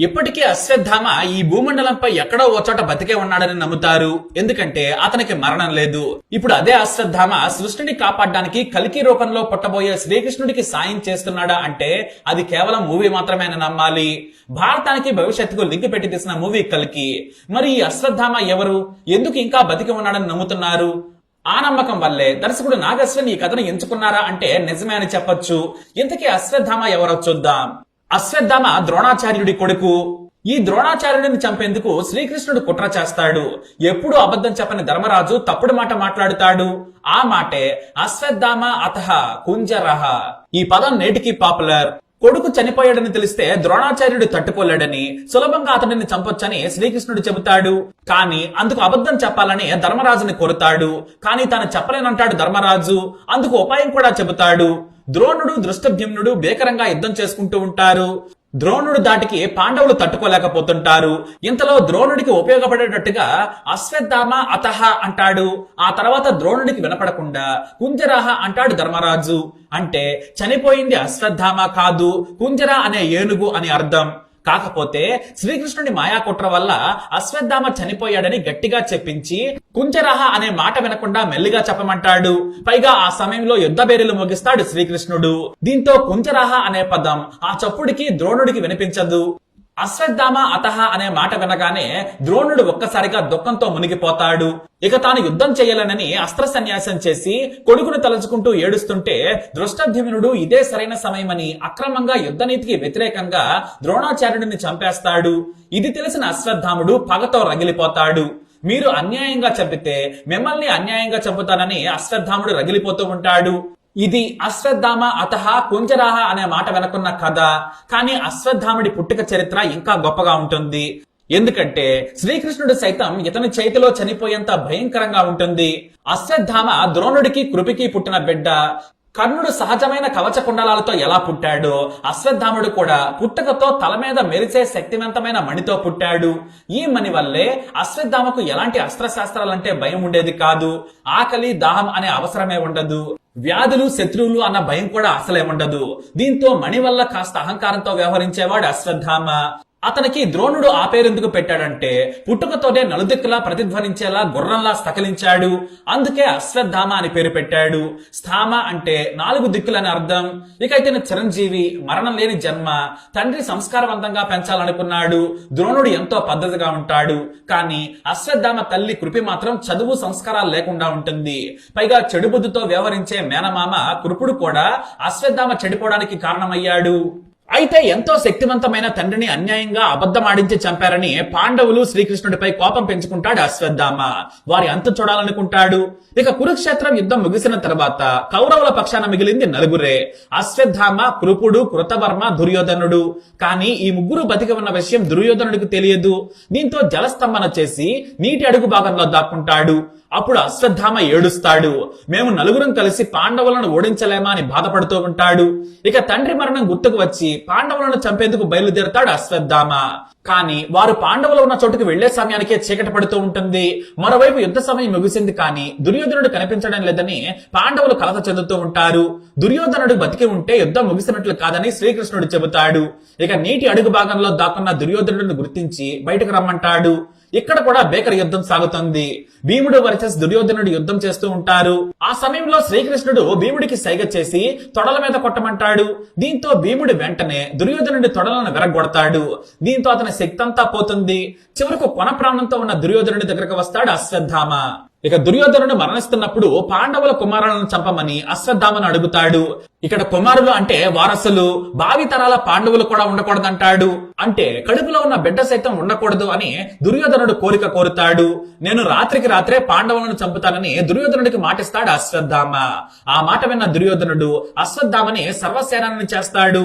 ఇప్పటికీ అశ్వత్థామ ఈ భూమండలంపై ఎక్కడో ఓ చోట బతికే ఉన్నాడని నమ్ముతారు. ఎందుకంటే అతనికి మరణం లేదు. ఇప్పుడు అదే అశ్వత్థామ సృష్టిని కాపాడడానికి కల్కి రూపంలో పుట్టబోయే శ్రీకృష్ణుడికి సాయం చేస్తున్నాడా అంటే అది కేవలం మూవీ మాత్రమే అని నమ్మాలి. భారతానికి భవిష్యత్తుకు లింక్ పెట్టి తీసిన మూవీ కల్కి. మరి ఈ అశ్వత్థామ ఎవరు, ఎందుకు ఇంకా బతికి ఉన్నాడని నమ్ముతున్నారు? ఆ నమ్మకం వల్లే దర్శకుడు నాగ్ అశ్విన్ ఈ కథను ఎంచుకున్నారా అంటే నిజమే అని చెప్పొచ్చు. ఇంతకీ అశ్వత్థామ ఎవరో చూద్దాం. అశ్వత్థామ ద్రోణాచార్యుడి కొడుకు. ఈ ద్రోణాచార్యుడిని చంపేందుకు శ్రీకృష్ణుడు కుట్ర చేస్తాడు. ఎప్పుడు అబద్ధం చెప్పని ధర్మరాజు తప్పుడు మాట మాట్లాడుతాడు. ఆ మాటే అశ్వత్థామ అతః కుంజరః. ఈ పదం నేటికి పాపులర్. కొడుకు చనిపోయాడని తెలిస్తే ద్రోణాచార్యుడు తట్టుకోలేడని, సులభంగా అతడిని చంపొచ్చని శ్రీకృష్ణుడు చెబుతాడు. కానీ అందుకు అబద్ధం చెప్పాలని ధర్మరాజుని కోరుతాడు. కానీ తాను చెప్పలేనంటాడు ధర్మరాజు. అందుకు ఉపాయం కూడా చెబుతాడు. ద్రోణుడు దృష్టభ్యుమ్నుడు భీకరంగా యుద్ధం చేసుకుంటూ ఉంటారు. ద్రోణుడు దాటికి పాండవులు తట్టుకోలేకపోతుంటారు. ఇంతలో ద్రోణుడికి ఉపయోగపడేటట్టుగా అశ్వత్థామ అతః అంటాడు. ఆ తర్వాత ద్రోణుడికి వినపడకుండా కుంజరః అంటాడు ధర్మరాజు. అంటే చనిపోయింది అశ్వత్థామ కాదు, కుంజర అనే ఏనుగు అని అర్థం. కాకపోతే శ్రీకృష్ణుడి మాయాకుట్ర వల్ల అశ్వత్థామ చనిపోయాడని గట్టిగా చెప్పించి కుంజరః అనే మాట వినకుండా మెల్లిగా చెప్పమంటాడు. పైగా ఆ సమయంలో యుద్ధ బేరీలు మోగిస్తాడు శ్రీకృష్ణుడు. దీంతో కుంజరః అనే పదం ఆ చప్పుడికి ద్రోణుడికి వినిపించదు. అశ్వత్థామ అతః అనే మాట వినగానే ద్రోణుడు ఒక్కసారిగా దుఃఖంతో మునిగిపోతాడు. ఇక తాను యుద్ధం చేయాలనని అస్త్ర సన్యాసం చేసి కొడుకును తలుచుకుంటూ ఏడుస్తుంటే దృష్టద్యుమ్నుడు ఇదే సరైన సమయమని అక్రమంగా యుద్ధనీతికి వ్యతిరేకంగా ద్రోణాచార్యుడిని చంపేస్తాడు. ఇది తెలిసిన అశ్వత్థాముడు పగతో రగిలిపోతాడు. మీరు అన్యాయంగా చంపితే మిమ్మల్ని అన్యాయంగా చంపుతానని అశ్వత్థాముడు రగిలిపోతూ ఉంటాడు. ఇది అశ్వత్థామ అతః కుంజరః అనే మాట వెనుకున్న కథ. కానీ అశ్వత్థాముడి పుట్టుక చరిత్ర ఇంకా గొప్పగా ఉంటుంది. ఎందుకంటే శ్రీకృష్ణుడు సైతం ఇతని చేతిలో చనిపోయేంత భయంకరంగా ఉంటుంది. అశ్వత్థామ ద్రోణుడికి కృపికి పుట్టిన బిడ్డ. కర్ణుడు సహజమైన కవచ కుండలాలతో ఎలా పుట్టాడో అశ్వత్థాముడు కూడా పుట్టుకతో తల మీద మెరిసే శక్తివంతమైన మణితో పుట్టాడు. ఈ మణి వల్లే అశ్వత్థామకు ఎలాంటి అస్త్రశాస్త్రాలంటే భయం ఉండేది కాదు. ఆకలి దాహం అనే అవసరమే ఉండదు. వ్యాధులు శత్రువులు అన్న భయం కూడా అసలే ఉండదు. దీంతో మణి వల్ల కాస్త అహంకారంతో వ్యవహరించేవాడు అశ్వత్థామ. అతనికి ద్రోణుడు ఆ పేరెందుకు పెట్టాడంటే పుట్టుకతోనే నలుదిక్కులా ప్రతిధ్వనించేలా గుర్రంలా స్థకలించాడు. అందుకే అశ్వత్థామ అని పేరు పెట్టాడు. స్థామ అంటే 4 దిక్కులని అర్థం. ఇక ఇతను చిరంజీవి, మరణం లేని జన్మ. తండ్రి సంస్కారవంతంగా పెంచాలనుకున్నాడు. ద్రోణుడు ఎంతో పద్ధతిగా ఉంటాడు. కానీ అశ్వత్థామ తల్లి కృపి మాత్రం చదువు సంస్కారాలు లేకుండా ఉంటుంది. పైగా చెడు బుద్ధితో వ్యవహరించే మేనమామ కృపుడు కూడా అశ్వత్థామ చెడిపోవడానికి కారణమయ్యాడు. అయితే ఎంతో శక్తివంతమైన తండ్రిని అన్యాయంగా అబద్ధమాడించి చంపారని పాండవులు శ్రీకృష్ణుడిపై కోపం పెంచుకుంటాడు అశ్వత్థామ. వారి అంతు చూడాలనుకుంటాడు. ఇక కురుక్షేత్రం యుద్ధం ముగిసిన తర్వాత కౌరవుల పక్షాన మిగిలింది 4. అశ్వత్థామ, కృపుడు, కృతవర్మ, దుర్యోధనుడు. కానీ ఈ ముగ్గురు బతికి ఉన్న విషయం దుర్యోధనుడికి తెలియదు. దీంతో జలస్తంభన చేసి నీటి అడుగు భాగంలో దాక్కుంటాడు. అప్పుడు అశ్వత్థామ ఏడుస్తాడు. మేము 4 కలిసి పాండవులను ఓడించలేమా అని బాధపడుతూ ఉంటాడు. ఇక తండ్రి మరణం గుర్తుకు వచ్చి పాండవులను చంపేందుకు బయలుదేరతాడు అశ్వత్థామ. కానీ వారు పాండవులు ఉన్న చోటుకు వెళ్లే సమయానికే చీకటి పడుతూ ఉంటుంది. మరోవైపు యుద్ధ సమయం ముగిసింది కానీ దుర్యోధనుడు కనిపించడం లేదని పాండవులు కలత చెందుతూ ఉంటారు. దుర్యోధనుడు బతికి ఉంటే యుద్ధం ముగిసినట్లు కాదని శ్రీకృష్ణుడు చెబుతాడు. ఇక నీటి అడుగు భాగంలో దాక్కున్న దుర్యోధనుడిని గుర్తించి బయటకు రమ్మంటాడు. ఇక్కడ కూడా భీకర యుద్ధం సాగుతుంది. భీముడు వర్సెస్ దుర్యోధనుడు యుద్ధం చేస్తూ ఉంటారు. ఆ సమయంలో శ్రీకృష్ణుడు భీముడికి సైగ చేసి తొడల మీద కొట్టమంటాడు. దీంతో భీముడు వెంటనే దుర్యోధనుడి తొడలను విరగొడతాడు. దీంతో అతని శక్తి అంతా పోతుంది. చివరకు కొన ప్రాణంతో ఉన్న దుర్యోధనుడి దగ్గరకు వస్తాడు అశ్వత్థామ. ఇక దుర్యోధనుడు మరణిస్తున్నప్పుడు పాండవుల కుమారులను చంపమని అశ్వత్థామను అడుగుతాడు. ఇక్కడ కుమారులు అంటే వారసులు, భావి తరాల పాండవులు కూడా ఉండకూడదంటాడు. అంటే కడుపులో ఉన్న బిడ్డ సైతం ఉండకూడదు అని దుర్యోధనుడు కోరిక కోరుతాడు. నేను రాత్రికి రాత్రే పాండవులను చంపుతానని దుర్యోధనుడికి మాటిస్తాడు అశ్వత్థామ. ఆ మాట విన్న దుర్యోధనుడు అశ్వత్థామని సర్వసేనాని చేస్తాడు.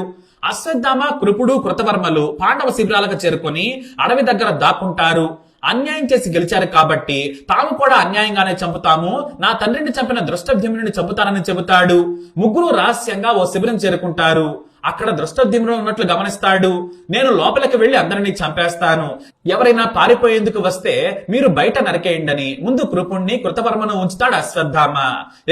అశ్వత్థామ, కృపుడు, కృతవర్మలు పాండవ శిబిరాలకు చేరుకొని అడవి దగ్గర దాక్కుంటారు. అన్యాయం చేసి గెలిచారు కాబట్టి తాము కూడా అన్యాయంగానే చంపుతాము, నా తండ్రిని చంపిన దృష్టద్యుమ్నుడిని చంపుతానని చెబుతాడు. ముగ్గురు రహస్యంగా ఓ శిబిరం చేరుకుంటారు. అక్కడ దృష్టద్యుమ్నుడు ఉన్నట్లు గమనిస్తాడు. నేను లోపలికి వెళ్లి అందరినీ చంపేస్తాను, ఎవరైనా పారిపోయేందుకు వస్తే మీరు బయట నరికేయండని ముందు కృపుణ్ణి, కృతవర్మను ఉంచుతాడు అశ్వత్థామ.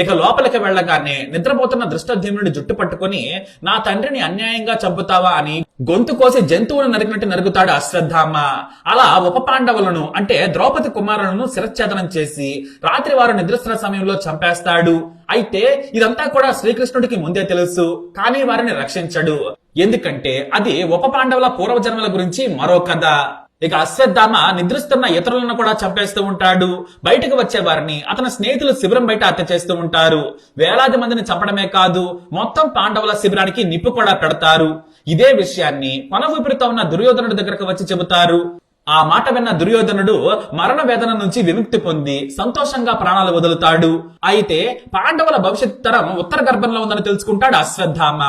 ఇక లోపలికి వెళ్లగానే నిద్రపోతున్న దృష్టద్యుమ్నుడి జుట్టు పట్టుకుని నా తండ్రిని అన్యాయంగా చంపుతావా అని గొంతు కోసి జంతువును నరికినట్టు నరుగుతాడు అశ్వత్థామ. అలా ఉప పాండవులను అంటే ద్రౌపది కుమారులను శిరచ్ఛేదనం చేసి రాత్రి వారు నిద్రిస్తున్న సమయంలో చంపేస్తాడు. అయితే ఇదంతా కూడా శ్రీకృష్ణుడికి ముందే తెలుసు, కానీ వారిని రక్షించడు. ఎందుకంటే అది ఉప పాండవుల పూర్వజన్మల గురించి మరో కథ. ఇక అశ్వత్థామ నిద్రిస్తున్న ఇతరులను కూడా చంపేస్తూ ఉంటాడు. బయటకు వచ్చే వారిని అతని స్నేహితులు శిబిరం బయట హత్య చేస్తూ ఉంటారు. వేలాది మందిని చంపడమే కాదు, మొత్తం పాండవుల శిబిరానికి నిప్పు కూడా పెడతారు. ఇదే విషయాన్ని కొన ఊపిరితో ఉన్న దుర్యోధనుడి దగ్గరకు వచ్చి చెబుతారు. ఆ మాట విన్న దుర్యోధనుడు మరణ వేదన నుంచి విముక్తి పొంది సంతోషంగా ప్రాణాలు వదులుతాడు. అయితే పాండవుల భవిష్యత్ తరం ఉత్తర గర్భంలో ఉందని తెలుసుకుంటాడు అశ్వత్థామ.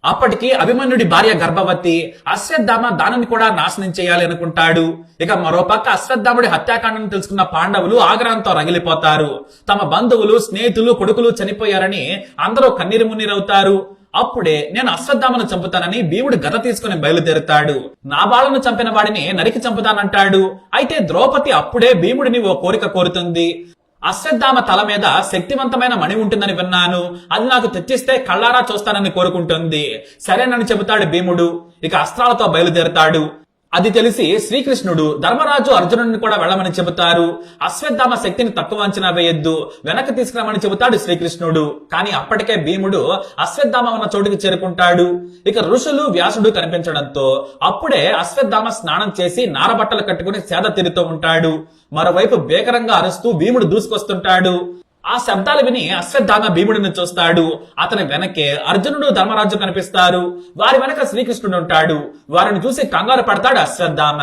అప్పటికి అభిమన్యుడి భార్య గర్భవతి. అశ్వత్థామ దానిని కూడా నాశనం చేయాలి అనుకుంటాడు. ఇక మరోపక్క అశ్వత్థాముడి హత్యాకాండను తెలుసుకున్న పాండవులు ఆగ్రహంతో రగిలిపోతారు. తమ బంధువులు, స్నేహితులు, కొడుకులు చనిపోయారని అందరూ కన్నీరు మున్నీరవుతారు. అప్పుడే నేను అశ్వత్థామను చంపుతానని భీముడు గద తీసుకుని బయలుదేరుతాడు. నా బాలను చంపిన వాడిని నరికి చంపుతానంటాడు. అయితే ద్రౌపది అప్పుడే భీముడిని ఓ కోరిక కోరుతుంది. అశ్వత్థామ తల మీద శక్తివంతమైన మణి ఉంటుందని విన్నాను, అది నాకు తెచ్చిస్తే కళ్ళారా చూస్తానని కోరుకుంటుంది. సరేనని చెబుతాడు భీముడు. ఇక అస్త్రాలతో బయలుదేరుతాడు. అది తెలిసి శ్రీకృష్ణుడు ధర్మరాజు అర్జునుడిని కూడా వెళ్ళమని చెబుతారు. అశ్వత్థామ శక్తిని తక్కువ అంచనా వేయొద్దు, వెనక్కి తీసుకురామని చెబుతాడు శ్రీకృష్ణుడు. కానీ అప్పటికే భీముడు అశ్వత్థామ ఉన్న చోటుకి చేరుకుంటాడు. ఇక ఋషులు, వ్యాసుడు కనిపించడంతో అప్పుడే అశ్వత్థామ స్నానం చేసి నారబట్టలు కట్టుకుని సేద తీరుతూ ఉంటాడు. మరోవైపు భీకరంగా అరుస్తూ భీముడు దూసుకొస్తుంటాడు. ఆ శబ్దాలు విని అశ్వత్థామ భీముడిని చూస్తాడు. అతని వెనకే అర్జునుడు, ధర్మరాజు కనిపిస్తారు. వారి వెనక శ్రీకృష్ణుడు ఉంటాడు. వారిని చూసి కంగారు పడతాడు అశ్వత్థామ.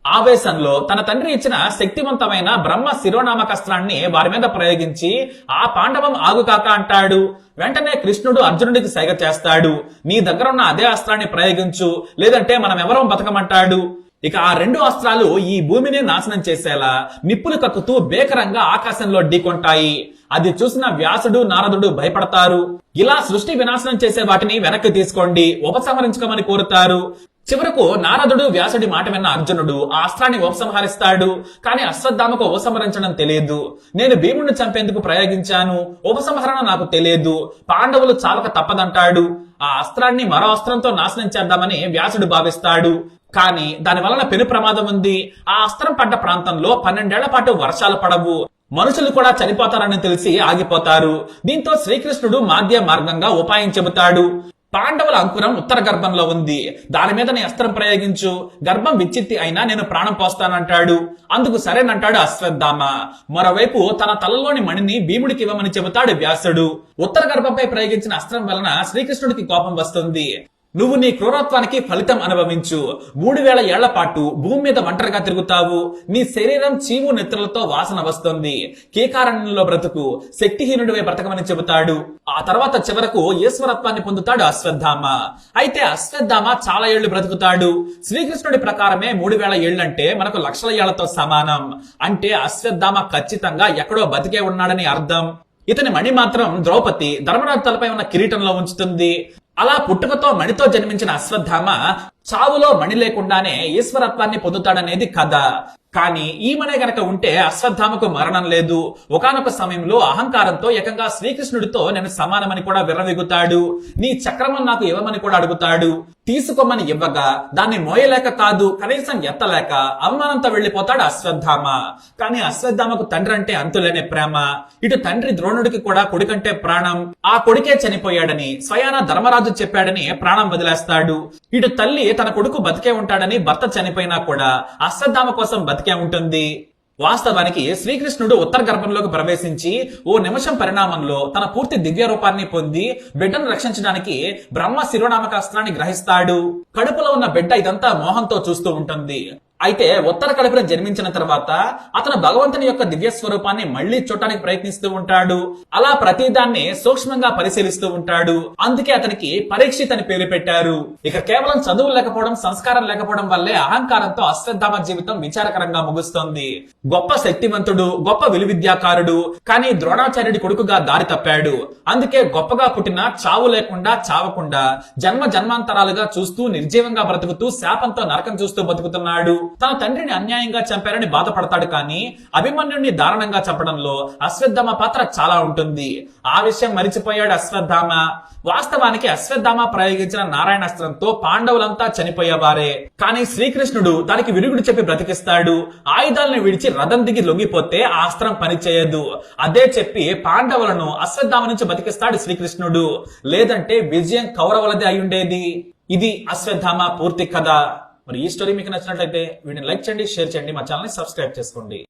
ఆవేశంలో తన తండ్రి ఇచ్చిన శక్తివంతమైన బ్రహ్మ శిరోనామకస్త్రాన్ని వారి మీద ప్రయోగించి ఆ పాండవం ఆగుకాక అంటాడు. వెంటనే కృష్ణుడు అర్జునుడికి సైగ చేస్తాడు. నీ దగ్గర ఉన్న అదే అస్త్రాన్ని ప్రయోగించు, లేదంటే మనం ఎవరం బతకమంటాడు. ఇక ఆ రెండు అస్త్రాలు ఈ భూమిని నాశనం చేసేలా నిప్పులు కక్కుతూ భీకరంగా ఆకాశంలో ఢీకొంటాయి. అది చూసిన వ్యాసుడు, నారదుడు భయపడతారు. ఇలా సృష్టి వినాశనం చేసే వాటిని వెనక్కి తీసుకోండి, ఉపసంహరించుకోమని కోరుతారు. చివరకు నారదుడు, వ్యాసుడి మాట విన్న అర్జునుడు ఆ అస్త్రాన్ని ఉపసంహరిస్తాడు. కానీ అశ్వత్థామకు ఉపసంహరించడం తెలియదు. నేను భీముడిని చంపేందుకు ప్రయోగించాను, ఉపసంహరణ నాకు తెలియదు, పాండవులు చావక తప్పదంటాడు. ఆ అస్త్రాన్ని మరో అస్త్రంతో నాశనం చేద్దామని వ్యాసుడు భావిస్తాడు. కానీ దాని వలన పెను ప్రమాదం ఉంది. ఆ అస్త్రం పడ్డ ప్రాంతంలో 12 ఏళ్ల పాటు వర్షాలు పడవు, మనుషులు కూడా చనిపోతారని తెలిసి ఆగిపోతారు. దీంతో శ్రీకృష్ణుడు మాధ్య మార్గంగా ఉపాయం చెబుతాడు. పాండవుల అంకురం ఉత్తర గర్భంలో ఉంది, దాని మీద నీ అస్త్రం ప్రయోగించు, గర్భం విచ్చిత్తి అయినా నేను ప్రాణం పోస్తానంటాడు. అందుకు సరేనంటాడు అశ్వత్థామ. మరోవైపు తన తలలోని మణిని భీముడికి ఇవ్వమని చెబుతాడు వ్యాసుడు. ఉత్తర గర్భంపై ప్రయోగించిన అస్త్రం వలన శ్రీకృష్ణుడికి కోపం వస్తుంది. నువ్వు నీ క్రూరత్వానికి ఫలితం అనుభవించు. 3000 ఏళ్ల పాటు భూమి మీద ఒంటరిగా తిరుగుతావు. నీ శరీరం చీము నెత్తులతో వాసన వస్తుంది. కీకారణ్యంలో బ్రతుకు, శక్తిహీనుడివై బ్రతకమని చెబుతాడు. ఆ తర్వాత చివరకు ఈశ్వరత్వాన్ని పొందుతాడు అశ్వత్థామ. అయితే అశ్వత్థామ చాలా ఏళ్లు బ్రతుకుతాడు. శ్రీకృష్ణుడి ప్రకారమే 3000 ఏళ్లంటే మనకు లక్షల ఏళ్లతో సమానం. అంటే అశ్వత్థామ ఖచ్చితంగా ఎక్కడో బతికే ఉన్నాడని అర్థం. ఇతని మణి మాత్రం ద్రౌపది ధర్మరాజు తలపై ఉన్న కిరీటంలో ఉంచుతుంది. అలా పుట్టుకతో మణితో జన్మించిన అశ్వత్థామ చావులో మణి లేకుండానే ఈశ్వరత్వాన్ని పొందుతాడనేది కథ. కానీ ఈ మనే గనక ఉంటే అశ్వత్థామకు మరణం లేదు. ఒకానొక సమయంలో అహంకారంతో ఏకంగా శ్రీకృష్ణుడితో నేను సమానమని కూడా విర్రవీగుతాడు. నీ చక్రమం నాకు ఇవ్వమని కూడా అడుగుతాడు. తీసుకోమని ఇవ్వగా దాన్ని మోయలేక కాదు, కనీసం ఎత్తలేక అవమానంతో వెళ్లిపోతాడు అశ్వత్థామ. కానీ అశ్వత్థామకు తండ్రి అంటే అంతులేని ప్రేమ. ఇటు తండ్రి ద్రోణుడికి కూడా కొడుకంటే ప్రాణం. ఆ కొడుకే చనిపోయాడని స్వయాన ధర్మరాజు చెప్పాడని ప్రాణం వదిలేస్తాడు. ఇటు తల్లి తన కొడుకు బతికే ఉంటాడని భర్త చనిపోయినా కూడా అశ్వత్థామ కోసం బతికే ఉంటుంది. వాస్తవానికి శ్రీకృష్ణుడు ఉత్తర గర్భంలోకి ప్రవేశించి ఓ నిమిషం పరిణామంలో తన పూర్తి దివ్య రూపాన్ని పొంది బిడ్డను రక్షించడానికి బ్రహ్మ శిరోనామకాస్త్రాన్ని గ్రహిస్తాడు. కడుపులో ఉన్న బిడ్డ ఇదంతా మోహంతో చూస్తూ ఉంటుంది. అయితే ఉత్తర కడుపున జన్మించిన తర్వాత అతను భగవంతుని యొక్క దివ్య స్వరూపాన్ని మళ్లీ చూడటానికి ప్రయత్నిస్తూ ఉంటాడు. అలా ప్రతిదాన్ని సూక్ష్మంగా పరిశీలిస్తూ ఉంటాడు. అందుకే అతనికి పరీక్షిత్ అని పేరు పెట్టారు. ఇక కేవలం చదువు లేకపోవడం, సంస్కారం లేకపోవడం వల్లే అహంకారంతో అశ్వత్థామ జీవితం విచారకరంగా ముగుస్తోంది. గొప్ప శక్తివంతుడు, గొప్ప విలువిద్యాకారుడు, కానీ ద్రోణాచార్యుడి కొడుకుగా దారి తప్పాడు. అందుకే గొప్పగా పుట్టిన చావు లేకుండా, చావకుండా జన్మ జన్మాంతరాలుగా చూస్తూ నిర్జీవంగా బ్రతుకుతూ శాపంతో నరకం చూస్తూ బతుకుతున్నాడు. తన తండ్రిని అన్యాయంగా చంపారని బాధపడతాడు, కానీ అభిమన్యుడిని దారుణంగా చంపడంలో అశ్వత్థామ పాత్ర చాలా ఉంటుంది. ఆ విషయం మరిచిపోయాడు అశ్వత్థామ. వాస్తవానికి అశ్వత్థామ ప్రయోగించిన నారాయణాస్త్రంతో పాండవులంతా చనిపోయేవారే, కానీ శ్రీకృష్ణుడు దానికి విరుగుడు చెప్పి బ్రతికిస్తాడు. ఆయుధాలను విడిచి రథం దిగి లొంగిపోతే ఆ అస్త్రం పనిచేయదు. అదే చెప్పి పాండవులను అశ్వత్థామ నుంచి బతికిస్తాడు శ్రీకృష్ణుడు. లేదంటే విజయం కౌరవులదే అయ్యుండేది. ఇది అశ్వత్థామ పూర్తి కథ. మరి ఈ స్టోరీ మీకు నచ్చినట్లయితే వీడిని లైక్ చేయండి, షేర్ చేయండి, మా ఛానల్ ని సబ్స్క్రైబ్ చేసుకోండి.